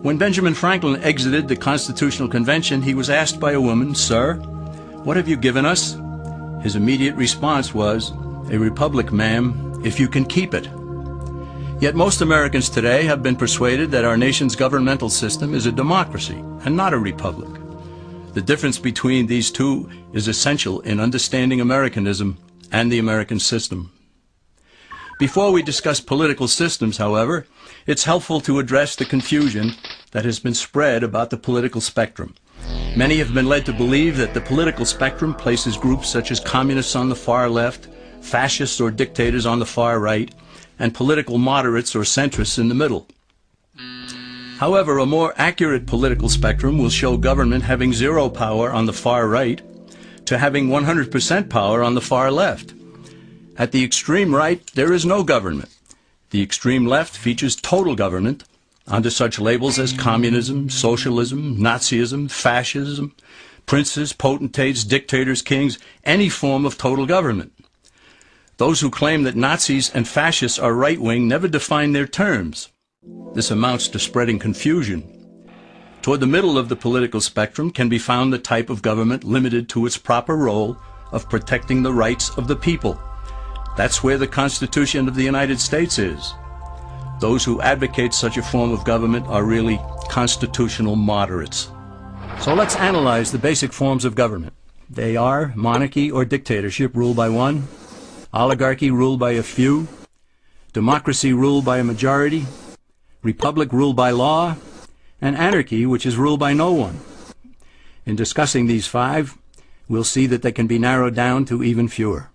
When Benjamin Franklin exited the Constitutional Convention, he was asked by a woman, "Sir, what have you given us?" His immediate response was, "A republic, ma'am, if you can keep it." Yet most Americans today have been persuaded that our nation's governmental system is a democracy and not a republic. The difference between these two is essential in understanding Americanism and the American system. Before we discuss political systems, however, it's helpful to address the confusion that has been spread about the political spectrum. Many have been led to believe that the political spectrum places groups such as communists on the far left, fascists or dictators on the far right, and political moderates or centrists in the middle. However, a more accurate political spectrum will show government having zero power on the far right to having 100% power on the far left. At the extreme right, there is no government. The extreme left features total government under such labels as communism, socialism, Nazism, fascism, princes, potentates, dictators, kings, any form of total government. Those who claim that Nazis and fascists are right-wing never define their terms. This amounts to spreading confusion. Toward the middle of the political spectrum can be found the type of government limited to its proper role of protecting the rights of the people. That's where the Constitution of the United States is. Those who advocate such a form of government are really constitutional moderates. So let's analyze the basic forms of government. They are monarchy or dictatorship ruled by one, oligarchy ruled by a few, democracy ruled by a majority, republic ruled by law, and anarchy, which is ruled by no one. In discussing these five, we'll see that they can be narrowed down to even fewer.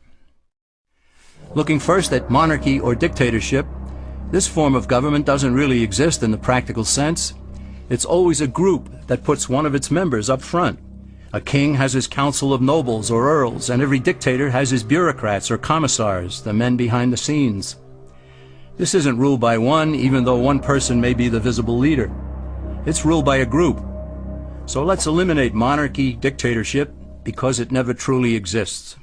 Looking first at monarchy or dictatorship, this form of government doesn't really exist in the practical sense. It's always a group that puts one of its members up front. A king has his council of nobles or earls, and every dictator has his bureaucrats or commissars, the men behind the scenes. This isn't ruled by one, even though one person may be the visible leader. It's ruled by a group. So let's eliminate monarchy, dictatorship, because it never truly exists.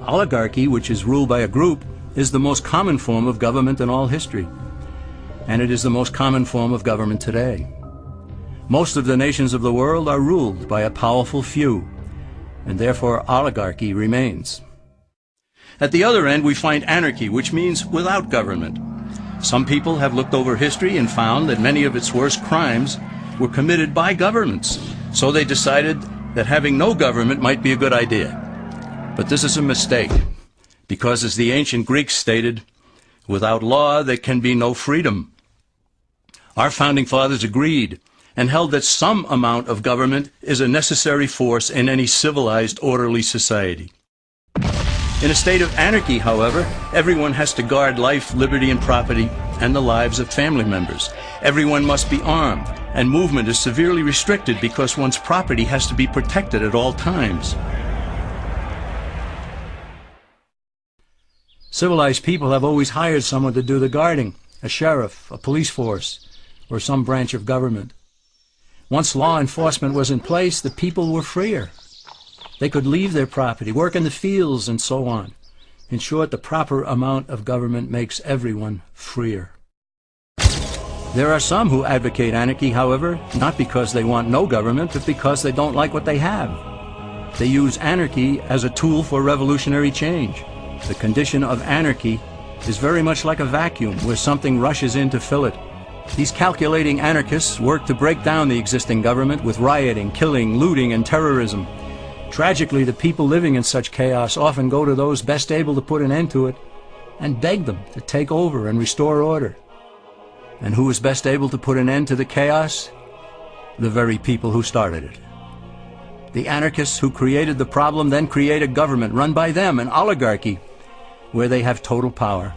Oligarchy, which is ruled by a group, is the most common form of government in all history. And it is the most common form of government today. Most of the nations of the world are ruled by a powerful few, and therefore oligarchy remains. At the other end, we find anarchy, which means without government. Some people have looked over history and found that many of its worst crimes were committed by governments, so they decided that having no government might be a good idea. But this is a mistake, because as the ancient Greeks stated, without law there can be no freedom. Our founding fathers agreed and held that some amount of government is a necessary force in any civilized, orderly society. In a state of anarchy, however, everyone has to guard life, liberty, and property, and the lives of family members. Everyone must be armed, and movement is severely restricted because one's property has to be protected at all times. Civilized people have always hired someone to do the guarding, a sheriff, a police force, or some branch of government. Once law enforcement was in place, the people were freer. They could leave their property, work in the fields, and so on. In short, the proper amount of government makes everyone freer. There are some who advocate anarchy, however, not because they want no government, but because they don't like what they have. They use anarchy as a tool for revolutionary change. The condition of anarchy is very much like a vacuum where something rushes in to fill it. These calculating anarchists work to break down the existing government with rioting, killing, looting, and terrorism. Tragically, the people living in such chaos often go to those best able to put an end to it and beg them to take over and restore order. And who is best able to put an end to the chaos? The very people who started it. The anarchists who created the problem then create a government run by them, an oligarchy, where they have total power.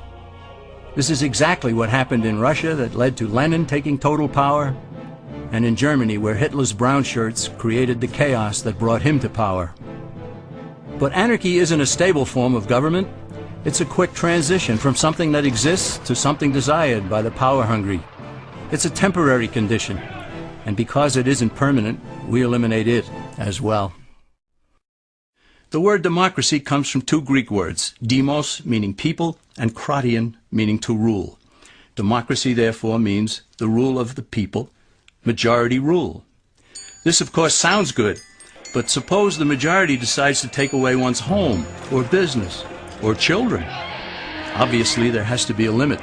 This is exactly what happened in Russia that led to Lenin taking total power, and in Germany, where Hitler's brown shirts created the chaos that brought him to power. But anarchy isn't a stable form of government. It's a quick transition from something that exists to something desired by the power-hungry. It's a temporary condition, and because it isn't permanent, we eliminate it as well. The word democracy comes from two Greek words, demos, meaning people, and kratein, meaning to rule. Democracy, therefore, means the rule of the people, majority rule. This, of course, sounds good, but suppose the majority decides to take away one's home, or business, or children. Obviously, there has to be a limit.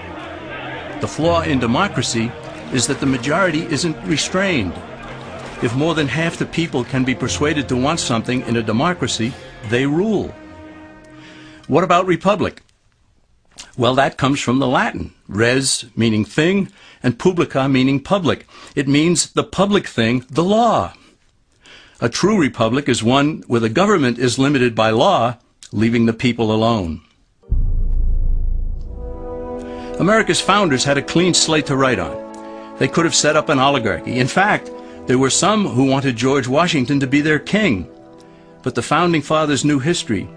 The flaw in democracy is that the majority isn't restrained. If more than half the people can be persuaded to want something in a democracy, they rule. What about republic? Well, that comes from the Latin, res meaning thing, and publica meaning public. It means the public thing, the law. A true republic is one where the government is limited by law, leaving the people alone. America's founders had a clean slate to write on. They could have set up an oligarchy. In fact, there were some who wanted George Washington to be their king. But the founding fathers knew history,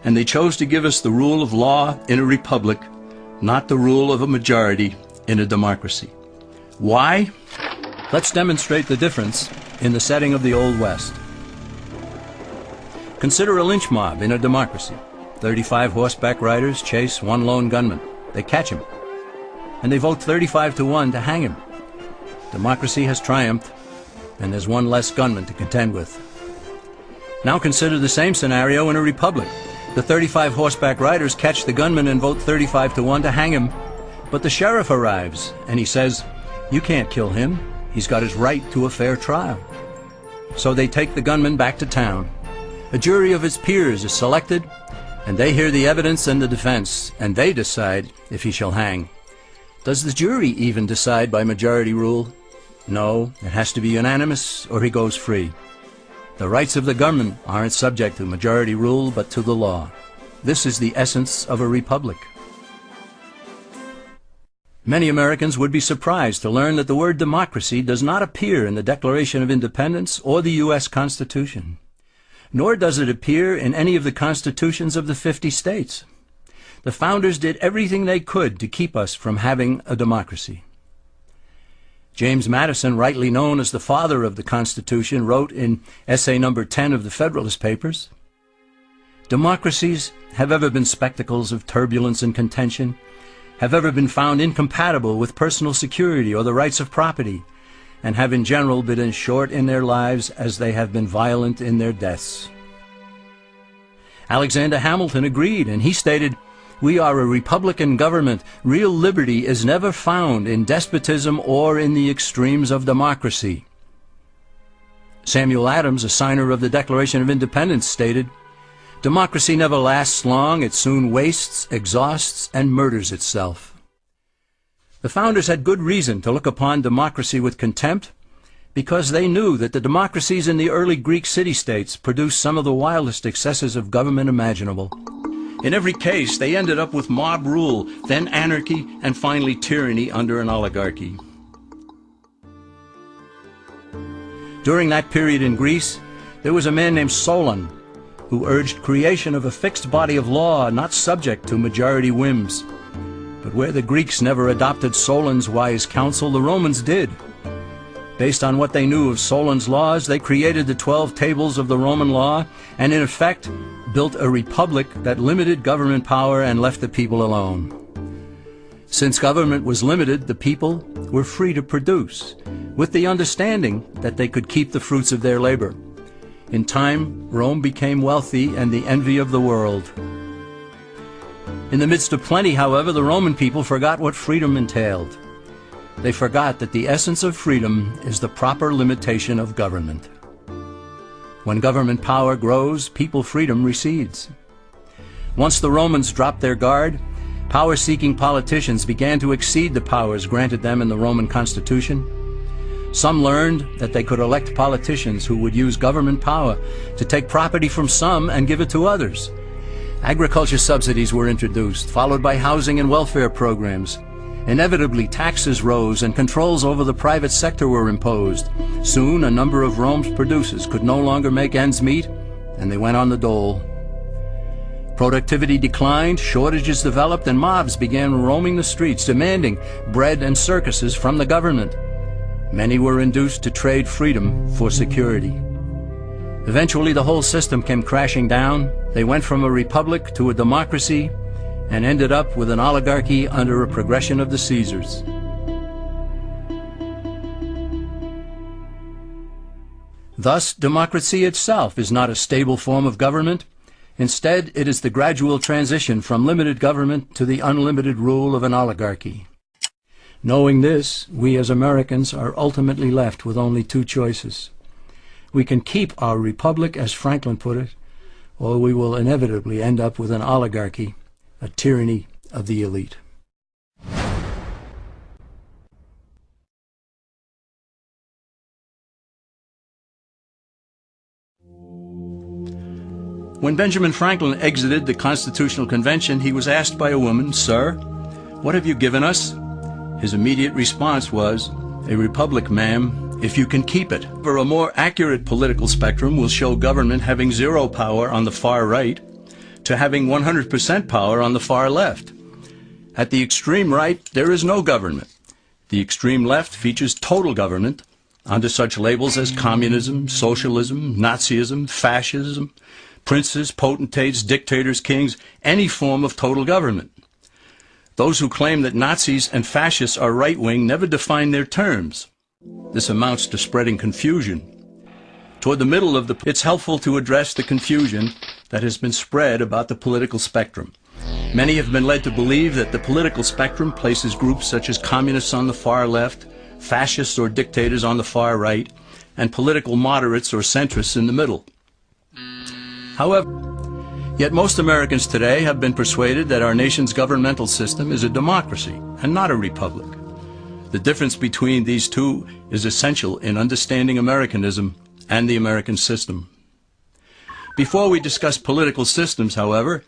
and they chose to give us the rule of law in a republic, not the rule of a majority in a democracy. Why? Let's demonstrate the difference in the setting of the Old West. Consider a lynch mob in a democracy. 35 horseback riders chase one lone gunman. They catch him, and they vote 35-1 to hang him. Democracy has triumphed, and there's one less gunman to contend with. Now consider the same scenario in a republic. The 35 horseback riders catch the gunman and vote 35-1 to hang him, but the sheriff arrives, and he says, "You can't kill him. He's got his right to a fair trial." So they take the gunman back to town. A jury of his peers is selected, and they hear the evidence and the defense, and they decide if he shall hang. Does the jury even decide by majority rule? No, it has to be unanimous or he goes free. The rights of the government aren't subject to majority rule but to the law. This is the essence of a republic. Many Americans would be surprised to learn that the word democracy does not appear in the Declaration of Independence or the U.S. Constitution, nor does it appear in any of the constitutions of the 50 states. The founders did everything they could to keep us from having a democracy. James Madison, rightly known as the father of the Constitution, wrote in essay number 10 of the Federalist Papers, "Democracies have ever been spectacles of turbulence and contention, have ever been found incompatible with personal security or the rights of property, and have in general been as short in their lives as they have been violent in their deaths." Alexander Hamilton agreed, and he stated, "We are a republican government. Real liberty is never found in despotism or in the extremes of democracy." Samuel Adams, a signer of the Declaration of Independence, stated, "Democracy never lasts long. It soon wastes, exhausts, and murders itself." The founders had good reason to look upon democracy with contempt, because they knew that the democracies in the early Greek city-states produced some of the wildest excesses of government imaginable. In every case, they ended up with mob rule, then anarchy, and finally tyranny under an oligarchy. During that period in Greece, there was a man named Solon, who urged creation of a fixed body of law not subject to majority whims. But where the Greeks never adopted Solon's wise counsel, the Romans did. Based on what they knew of Solon's laws, they created the 12 tables of the Roman law, and in effect built a republic that limited government power and left the people alone. Since government was limited, the people were free to produce, with the understanding that they could keep the fruits of their labor. In time, Rome became wealthy and the envy of the world. In the midst of plenty, however, the Roman people forgot what freedom entailed. They forgot that the essence of freedom is the proper limitation of government. When government power grows, people freedom recedes. Once the Romans dropped their guard, power-seeking politicians began to exceed the powers granted them in the Roman Constitution. Some learned that they could elect politicians who would use government power to take property from some and give it to others. Agriculture subsidies were introduced, followed by housing and welfare programs. Inevitably, taxes rose and controls over the private sector were imposed. Soon, a number of Rome's producers could no longer make ends meet, and they went on the dole. Productivity declined, shortages developed, and mobs began roaming the streets, demanding bread and circuses from the government. Many were induced to trade freedom for security. Eventually, the whole system came crashing down. They went from a republic to a democracy, and ended up with an oligarchy under a progression of the Caesars. Thus, democracy itself is not a stable form of government. Instead, it is the gradual transition from limited government to the unlimited rule of an oligarchy. Knowing this, we as Americans are ultimately left with only two choices. We can keep our republic, as Franklin put it, or we will inevitably end up with an oligarchy, a tyranny of the elite. When Benjamin Franklin exited the Constitutional Convention, he was asked by a woman, "Sir, what have you given us?" His immediate response was, "A republic, ma'am, if you can keep it." For a more accurate political spectrum will show government having zero power on the far right to having 100% power on the far left. At the extreme right, there is no government. The extreme left features total government under such labels as communism, socialism, Nazism, fascism, princes, potentates, dictators, kings, any form of total government. Those who claim that Nazis and fascists are right-wing never define their terms. This amounts to spreading confusion. Toward the middle of it's helpful to address the confusion that has been spread about the political spectrum. Many have been led to believe that the political spectrum places groups such as communists on the far left, fascists or dictators on the far right, and political moderates or centrists in the middle. However, yet most Americans today have been persuaded that our nation's governmental system is a democracy and not a republic. The difference between these two is essential in understanding Americanism and the American system. Before we discuss political systems, however,